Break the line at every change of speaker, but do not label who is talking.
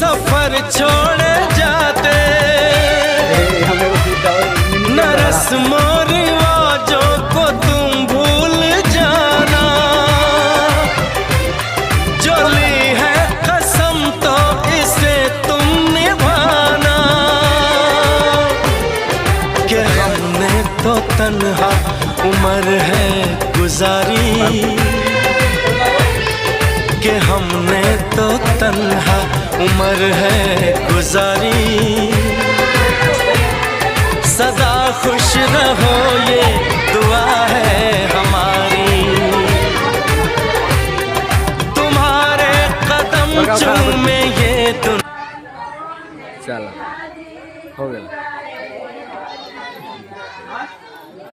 सफर छोड़े जाते, न रस्मों रिवाजों को तुम भूल जाना। जो ली है कसम तो इसे तुम निभाना, कि हमने तो तन्हा उम्र है गुजारी, कि हमने तो तन्हा उम्र है गुजारी। सदा खुश रहो ये दुआ है हमारी, तुम्हारे कदम चूमे ये दुनिया।
चलो हो गया।